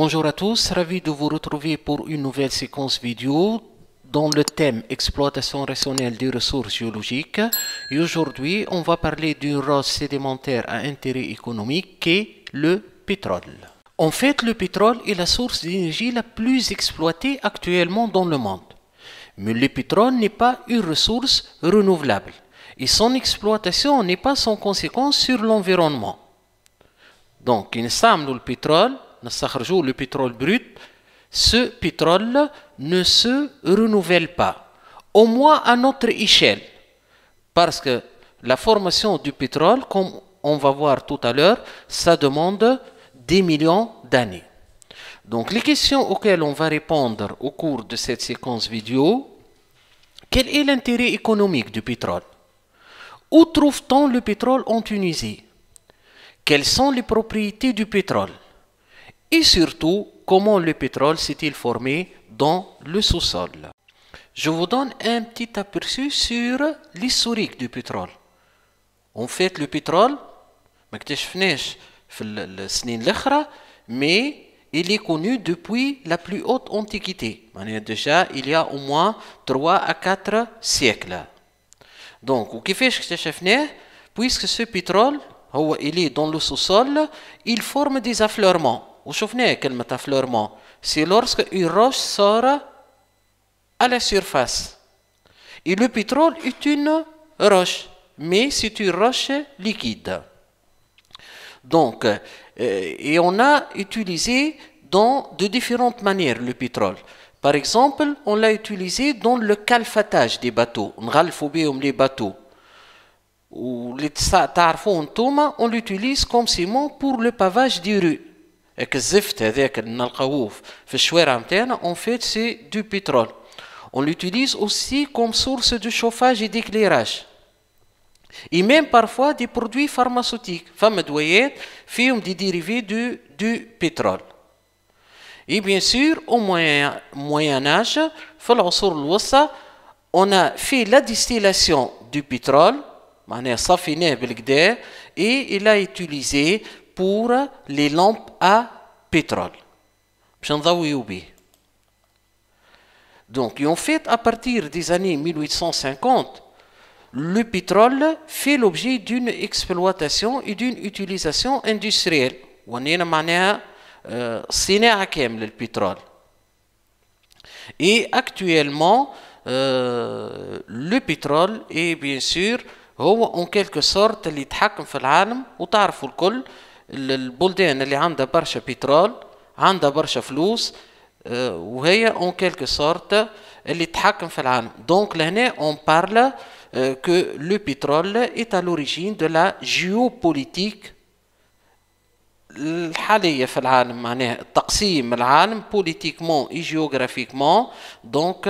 Bonjour à tous, ravi de vous retrouver pour une nouvelle séquence vidéo dans le thème exploitation rationnelle des ressources géologiques. Et aujourd'hui, on va parler d'une roche sédimentaire à intérêt économique qu'est le pétrole. En fait, le pétrole est la source d'énergie la plus exploitée actuellement dans le monde. Mais le pétrole n'est pas une ressource renouvelable et son exploitation n'est pas sans conséquence sur l'environnement. Donc, le pétrole brut, ce pétrole ne se renouvelle pas, au moins à notre échelle, parce que la formation du pétrole, comme on va voir tout à l'heure, ça demande des millions d'années. Donc, les questions auxquelles on va répondre au cours de cette séquence vidéo: quel est l'intérêt économique du pétrole? Où trouve-t-on le pétrole en Tunisie? Quelles sont les propriétés du pétrole? Et surtout, comment le pétrole s'est-il formé dans le sous-sol? Je vous donne un petit aperçu sur l'historique du pétrole. En fait, le pétrole, ما اكتشفناش في السنين الأخرى, mais il est connu depuis la plus haute antiquité. Déjà, il y a au moins 3 à 4 siècles. Donc, وكيفاش اكتشفناه? Puisque ce pétrole, il est dans le sous-sol, il forme des affleurements. وشفناه كلمة affleurement. C'est lorsque une roche sort à la surface. Et le pétrole est une roche, mais c'est une roche liquide. Donc, et on a utilisé de différentes manières le pétrole. Par exemple, on l'a utilisé dans le calfatage des bateaux. نغلفوا بهم les bateaux. On l'utilise comme ciment pour le pavage des rues. En fait, c'est du pétrole. On l'utilise aussi comme source de chauffage et d'éclairage. Et même parfois des produits pharmaceutiques. Des dérivés du pétrole. Et bien sûr, au Moyen Âge, on a fait la distillation du pétrole, et il a utilisé pour les lampes à pétrole. Donc, en fait, à partir des années 1850, le pétrole fait l'objet d'une exploitation et d'une utilisation industrielle. Et actuellement, le pétrole est bien sûr هو en quelque sorte اللي يتحكم في العالم. وتعرفوا الكل البلدان اللي عندها برشا بترول عندها برشا فلوس, وهي en quelque sorte اللي تحكم في العالم. Donc لهنا on parle que le pétrole est à l'origine de la géopolitique الحالية في العالم. معناها تقسيم العالم politiquement et géographiquement, donc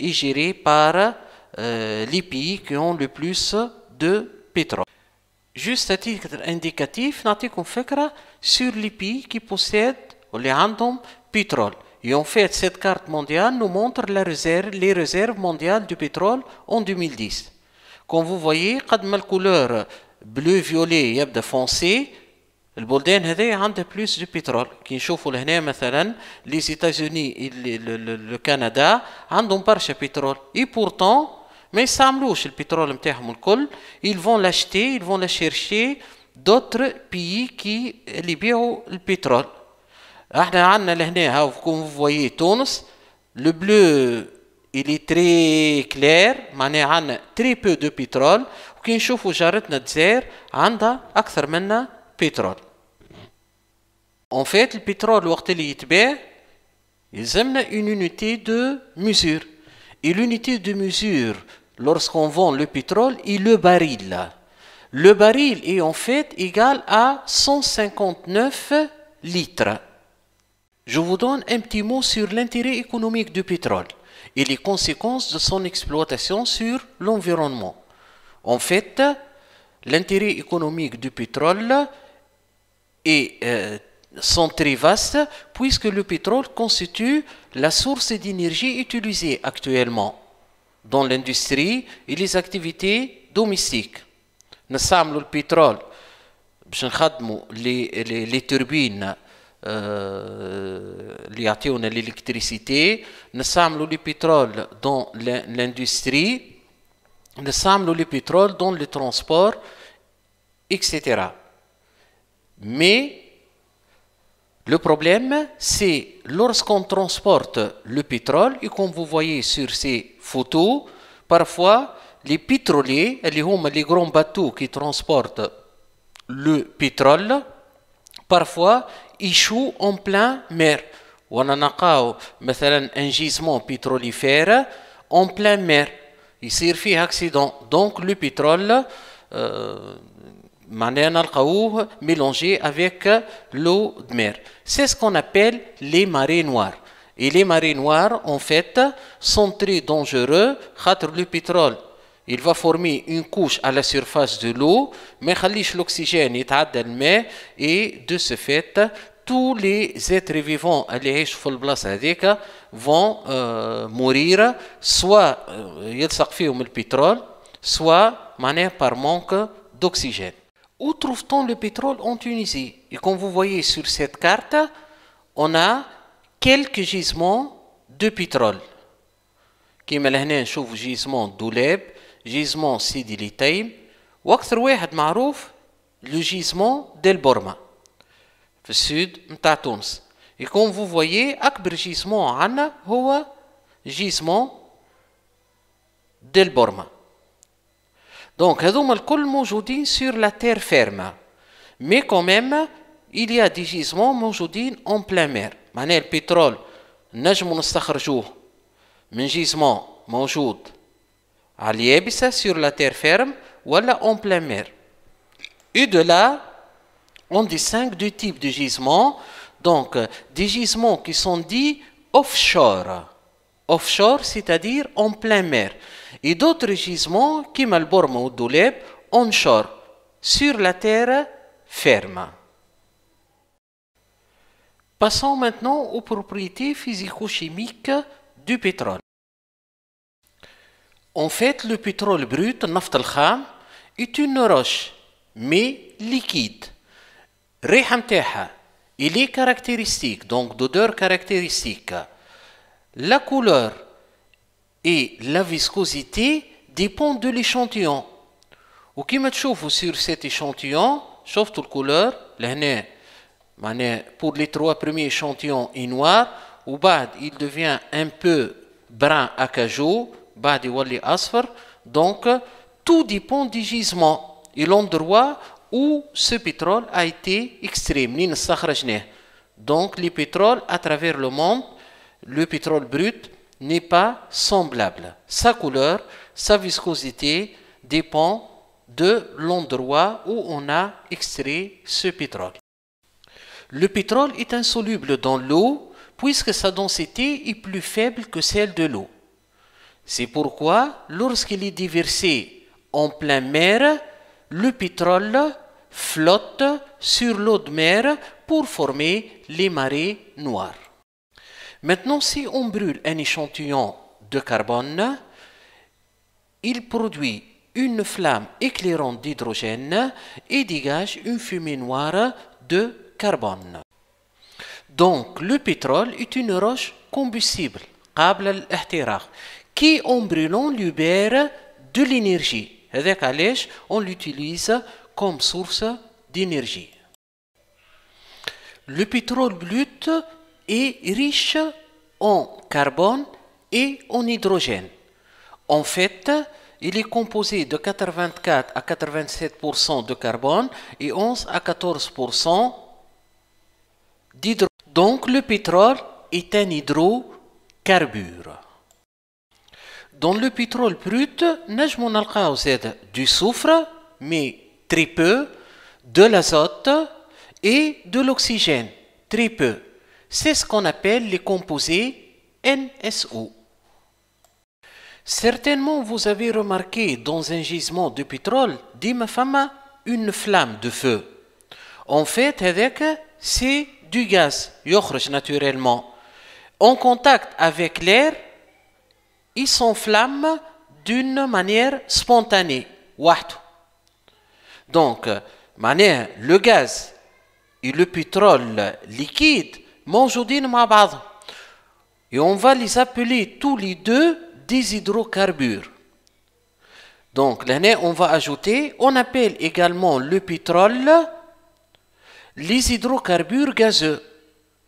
est géré par les pays qui ont le plus de pétrole. Juste à titre indicatif, نعطيكم فكرة sur les pays qui possèdent ou les عندهم pétrole. Et en fait, cette carte mondiale nous montre les réserves mondiales du pétrole en 2010. Comme vous voyez, قد ما الcouleur bleu-violet يبدأ foncé, البلدان هذه عندها plus de pétrole. كي نشوفوا لهنا مثلا les États-Unis et le Canada عندهم برشا pétrole. Et pourtant, ما يستعملوش البترول نتاعهم الكل. Ils vont l'acheter, ils vont la chercher d'autres pays qui اللي يبيعوا البترول. احنا عندنا لهنا هاو كوم فويي تونس, le bleu il est très clair, معناها عندنا très peu de pétrole. وكي نشوفوا جارتنا الجزائر عندها أكثر منا pétrole. En fait, le pétrole وقت اللي يتباع يلزمنا une unité de mesure. Et l'unité de mesure lorsqu'on vend le pétrole est le baril. Le baril est en fait égal à 159 litres. Je vous donne un petit mot sur l'intérêt économique du pétrole et les conséquences de son exploitation sur l'environnement. En fait, l'intérêt économique du pétrole sont très vastes puisque le pétrole constitue la source d'énergie utilisée actuellement dans l'industrie et les activités domestiques. نستعملوا البترول باش نخدموا les turbines اللي يعطيونا l'électricité، نستعملوا le pétrole dans l'industrie، نستعملوا le pétrole dans le transport، etc. Mais le problème, c'est lorsqu'on transporte le pétrole, et comme vous voyez sur ces photos, parfois les pétroliers, les grands bateaux qui transportent le pétrole, parfois échouent en plein mer. On a مثلا un gisement pétrolifère en plein mer. يصير فيه accident. Donc le pétrole mélangé avec l'eau de mer. C'est ce qu'on appelle les marées noires. Et les marées noires, en fait, sont très dangereux. Le pétrole, il va former une couche à la surface de l'eau, mais l'oxygène est à et de ce fait, tous les êtres vivants vont mourir, soit le pétrole, soit par manque d'oxygène. Où trouve-t-on le pétrole en Tunisie? Et comme vous voyez sur cette carte, on a quelques gisements de pétrole. كيما لهنا نشوف gisement دولاب، gisement سيدي ليتيم، واكثر واحد معروف le gisement ديل بورما في السود نتاع تونس. Et comme vous voyez أكبر gisement عندنا هو gisement ديل بورما. Donc, هذوما الكل موجودين sur la terre ferme. Mais quand même, il y a des gisements موجودين en plein mer. معناها البترول نجمو نستخرجوه من gisement موجود على اليابسة sur la terre ferme ولا en plein mer. Et de là, on distingue deux types de gisements. Donc, des gisements qui sont dits offshore. Offshore, c'est-à-dire en plein mer. Et d'autres gisements qui malborment au Douleb onshore, sur la terre ferme. Passons maintenant aux propriétés physico-chimiques du pétrole. En fait, le pétrole brut, naft al-kham, est une roche, mais liquide. Il est caractéristique, donc d'odeur caractéristique. La couleur et la viscosité dépendent de l'échantillon. وكما تشوفوا sur cet échantillon, شفتوا الcouleur لهنا معناها pour les trois premiers échantillons est noir وبعد il devient un peu brun acajou بعد يولي أصفر. Donc tout dépend du gisement et l'endroit où ce pétrole a été extrait منين استخرجناه. Donc les pétroles à travers le monde, le pétrole brut n'est pas semblable. Sa couleur, sa viscosité dépend de l'endroit où on a extrait ce pétrole. Le pétrole est insoluble dans l'eau puisque sa densité est plus faible que celle de l'eau. C'est pourquoi, lorsqu'il est déversé en pleine mer, le pétrole flotte sur l'eau de mer pour former les marées noires. Maintenant, si on brûle un échantillon de carbone, il produit une flamme éclairante d'hydrogène et dégage une fumée noire de carbone. Donc, le pétrole est une roche combustible, قابلة للاحتراق, qui en brûlant libère de l'énergie. هذاك علاش on l'utilise comme source d'énergie. Le pétrole brut est riche en carbone et en hydrogène. En fait, il est composé de 84 à 87% de carbone et 11 à 14% d'hydrogène. Donc le pétrole est un hydrocarbure. Dans le pétrole brut, نجمو نلقاو زاد du soufre, mais très peu, de l'azote et de l'oxygène, très peu. C'est ce qu'on appelle les composés NSO. Certainement, vous avez remarqué dans un gisement de pétrole, une flamme de feu. En fait, c'est du gaz, يخرج naturellement. En contact avec l'air, il s'enflamme d'une manière spontanée. Donc, le gaz et le pétrole liquide موجودين مع بعض. Et on va les appeler tous les deux des hydrocarbures. Donc là on va ajouter, on appelle également le pétrole les hydrocarbures gazeux.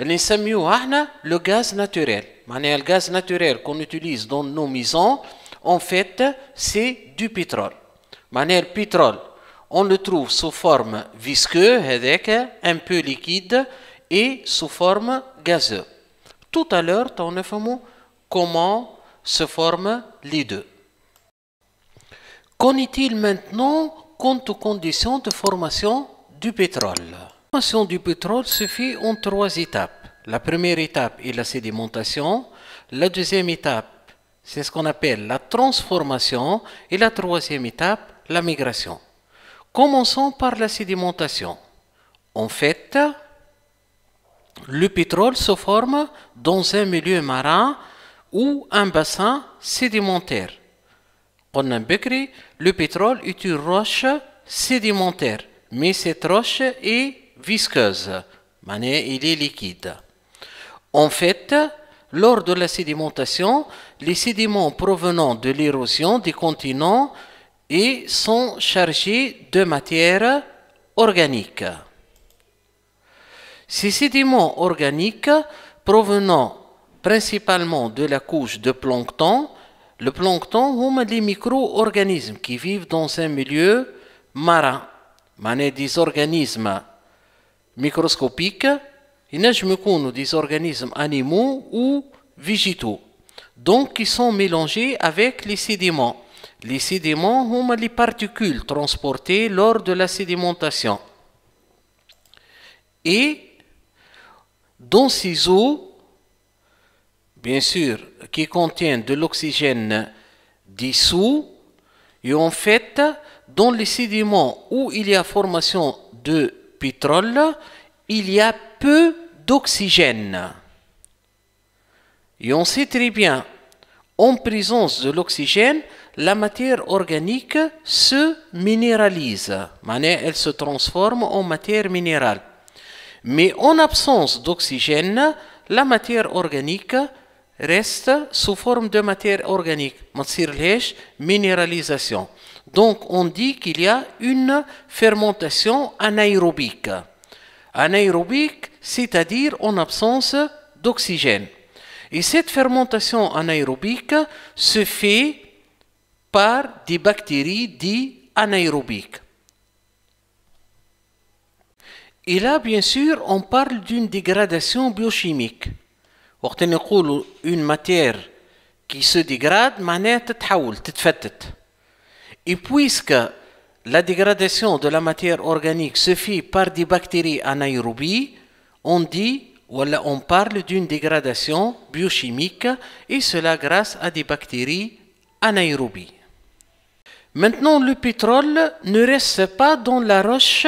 اللي نسميوه احنا le gaz naturel. معناها le gaz naturel qu'on utilise dans nos maisons, en fait, c'est du pétrole. معناها le pétrole, on le trouve sous forme visqueux, هذاك, un peu liquide, et sous forme gazeuse. Tout à l'heure, on a vu comment se forment les deux. Qu'en est-il maintenant quant aux conditions de formation du pétrole? La formation du pétrole se fait en 3 étapes. La première étape est la sédimentation. La deuxième étape, c'est ce qu'on appelle la transformation. Et la troisième étape, la migration. Commençons par la sédimentation. En fait, le pétrole se forme dans un milieu marin ou un bassin sédimentaire. Le pétrole est une roche sédimentaire, mais cette roche est visqueuse, il est liquide. En fait, lors de la sédimentation, les sédiments provenant de l'érosion des continents sont chargés de matière organique. Ces sédiments organiques provenant principalement de la couche de plancton, le plancton sont les micro-organismes qui vivent dans un milieu marin. Des organismes microscopiques, des organismes animaux ou végétaux. Donc, ils sont mélangés avec les sédiments. Les sédiments sont les particules transportées lors de la sédimentation. Et dans ces eaux, bien sûr, qui contiennent de l'oxygène dissous, et en fait, dans les sédiments où il y a formation de pétrole, il y a peu d'oxygène. Et on sait très bien, en présence de l'oxygène, la matière organique se minéralise. Elle se transforme en matière minérale. Mais en absence d'oxygène, la matière organique reste sous forme de matière organique. Minéralisation. Donc on dit qu'il y a une fermentation anaérobique. Anaérobique, c'est-à-dire en absence d'oxygène. Et cette fermentation anaérobique se fait par des bactéries dites anaérobiques. Et là, bien sûr, on parle d'une dégradation biochimique. Une matière qui se dégrade, et puisque la dégradation de la matière organique se fait par des bactéries anaérobies, on parle d'une dégradation biochimique, et cela grâce à des bactéries anaérobies. Maintenant, le pétrole ne reste pas dans la roche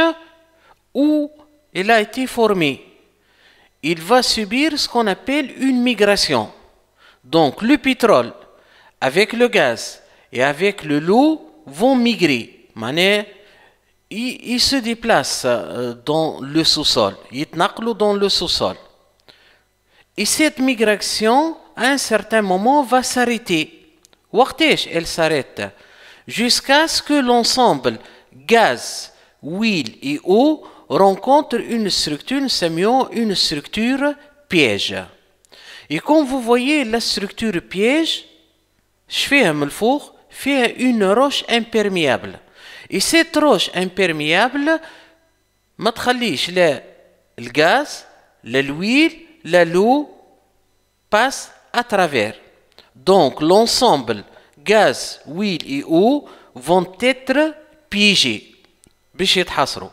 où il a été formé. Il va subir ce qu'on appelle une migration. Donc, le pétrole, avec le gaz et avec l'eau, vont migrer. Ils se déplacent dans le sous-sol. Ils dans le sous-sol. Et cette migration, à un certain moment, va s'arrêter. Elle s'arrête jusqu'à ce que l'ensemble gaz, huile et eau rencontre une structure piège. Et comme vous voyez la structure piège, fait une roche imperméable. Et cette roche imperméable, ما تخليش لا الغاز لا l'huile لا l'eau passe à travers. Donc l'ensemble gaz, huile et eau vont être piégés باش يتحصروا.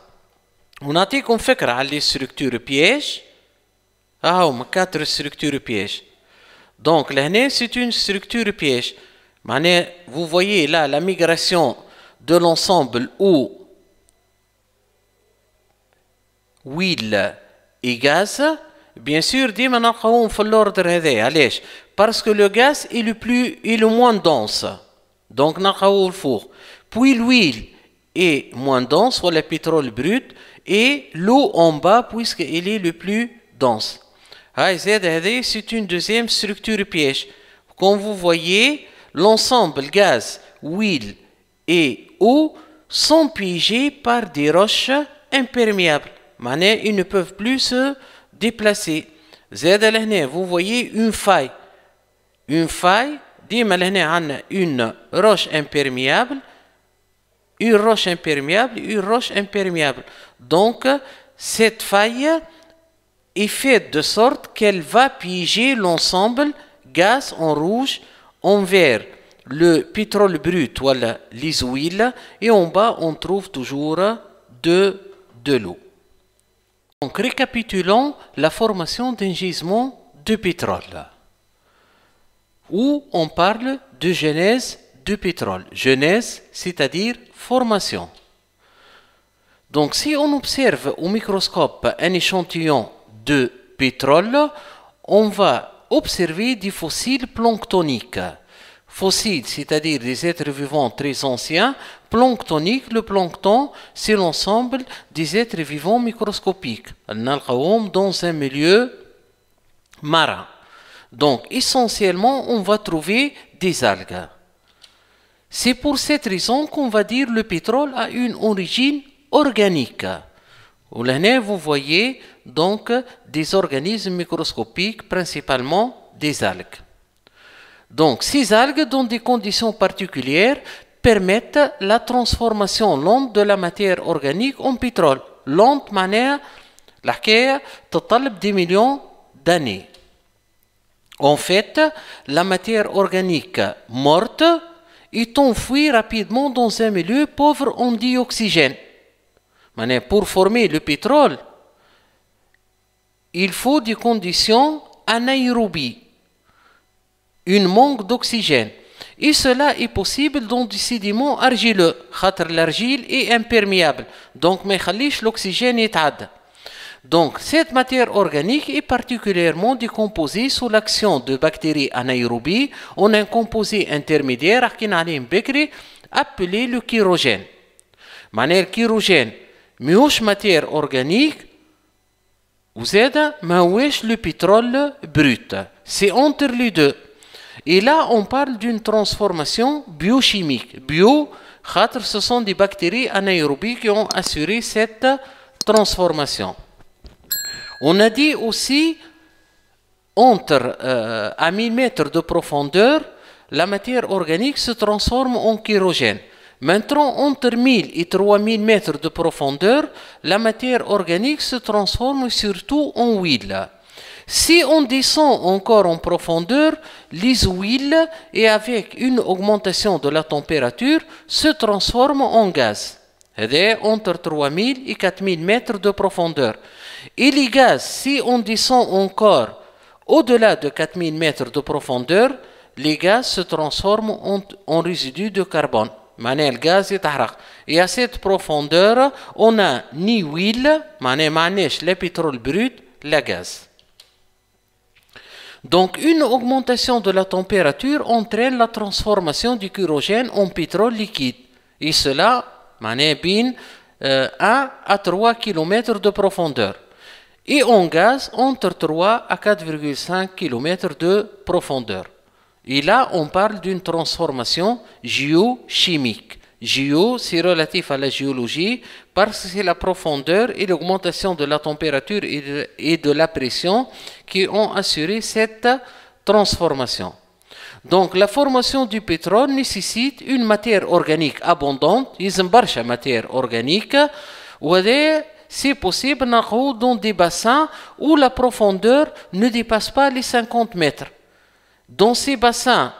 ونعطيكم فكرة على les structures pièges. هما 4 structures pièges. Donc là c'est une structure piège. Vous voyez là la migration de l'ensemble eau, huile et gaz. Bien sûr, ديما نلقاوهم في l'ordre هذا. علاش؟ Parce que le gaz est le moins dense. Donc نلقاوه الفوق. Puis l'huile est moins dense, soit le pétrole brut, et l'eau en bas puisqu'elle est le plus dense. C'est une deuxième structure piège. Comme vous voyez, l'ensemble gaz, huile et eau sont piégés par des roches imperméables. Ils ne peuvent plus se déplacer. Vous voyez une faille. Une faille, une roche imperméable, une roche imperméable, une roche imperméable. Donc, cette faille est faite de sorte qu'elle va piéger l'ensemble gaz en rouge, en vert le pétrole brut, voilà les huiles, et en bas on trouve toujours de l'eau. Donc récapitulons la formation d'un gisement de pétrole, où on parle de genèse de pétrole. Genèse, c'est-à-dire formation. Donc si on observe au microscope un échantillon de pétrole, on va observer des fossiles planctoniques. Fossiles, c'est-à-dire des êtres vivants très anciens. Planctoniques, le plancton, c'est l'ensemble des êtres vivants microscopiques. Dans un milieu marin. Donc, essentiellement, on va trouver des algues. C'est pour cette raison qu'on va dire que le pétrole a une origine organique. Vous voyez donc des organismes microscopiques, principalement des algues. Donc, ces algues, dans des conditions particulières, permettent la transformation lente de la matière organique en pétrole. Lente, manière, laquelle تطلب des millions d'années. En fait, la matière organique morte est enfouie rapidement dans un milieu pauvre en dioxygène. Pour former le pétrole, il faut des conditions anaérobies, une manque d'oxygène. Et cela est possible dans des sédiments argileux. L'argile est imperméable, donc ما يخليش l'oxygène يتعدى. Donc cette matière organique est particulièrement décomposée sous l'action de bactéries anaérobies en un composé intermédiaire appelé le kérogène. Le kérogène ماهوش matière organique وزاد ماهوش le pétrole brut. C'est entre les deux. Et là, on parle d'une transformation biochimique. Bio, ce sont des bactéries anaérobies qui ont assuré cette transformation. On a dit aussi, à 1000 mètres de profondeur, la matière organique se transforme en kérogène. Maintenant, entre 1000 et 3000 mètres de profondeur, la matière organique se transforme surtout en huile. Si on descend encore en profondeur, les huiles, et avec une augmentation de la température, se transforment en gaz. Entre 3000 et 4000 mètres de profondeur. Et les gaz, si on descend encore au-delà de 4000 mètres de profondeur, les gaz se transforment en résidus de carbone. Le gaz est tahrak. Et à cette profondeur, on n'a ni huile, le pétrole brut, le gaz. Donc, une augmentation de la température entraîne la transformation du kérogène en pétrole liquide. Et cela, 1 à 3 km de profondeur. Et en gaz, entre 3 à 4,5 km de profondeur. Et là, on parle d'une transformation géochimique. Géo, c'est relatif à la géologie parce que c'est la profondeur et l'augmentation de la température et de la pression qui ont assuré cette transformation. Donc, la formation du pétrole nécessite une matière organique abondante, une matière organique, ou c'est possible dans des bassins où la profondeur ne dépasse pas les 50 mètres. Dans ces bassins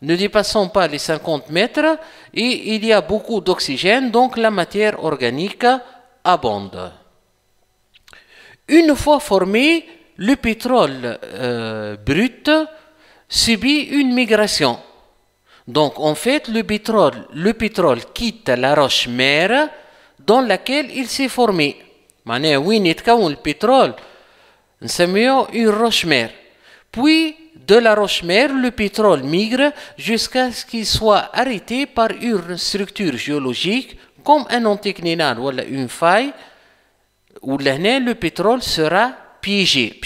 ne dépassant pas les 50 mètres, et il y a beaucoup d'oxygène, donc la matière organique abonde. Une fois formé, le pétrole brut subit une migration. Donc en fait, le pétrole quitte la roche mère dans laquelle il s'est formé. Le pétrole, c'est une roche mère. Puis, de la roche-mère, le pétrole migre jusqu'à ce qu'il soit arrêté par une structure géologique comme un anticlinal ou une faille, où le pétrole sera piégé.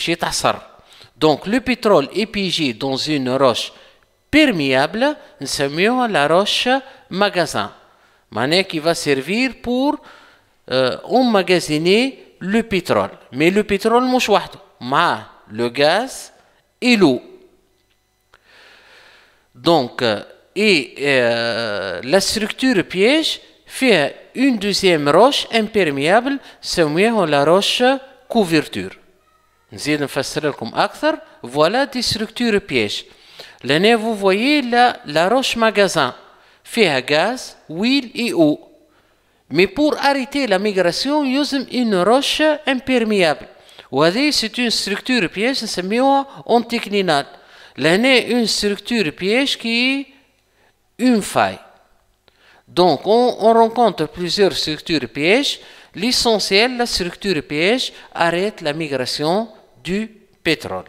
Donc le pétrole est piégé dans une roche perméable, nous la roche magasin. Mané qui va servir pour emmagasiner le pétrole. Mais le pétrole مش وحده, مع le gaz et l'eau. Donc, la structure piège fait une deuxième roche imperméable, سميها la roche couverture. نزيد نفسر لكم أكثر. Voilà des structures pièges. Là, vous voyez la roche magasin فيها gaz, huile et eau. Mais pour arrêter la migration, il y a une roche imperméable. وهذه c'est une structure piège نسميوها anticlinal. Là, une structure piège qui est une faille. Donc, on rencontre plusieurs structures pièges. L'essentiel, la structure piège arrête la migration du pétrole.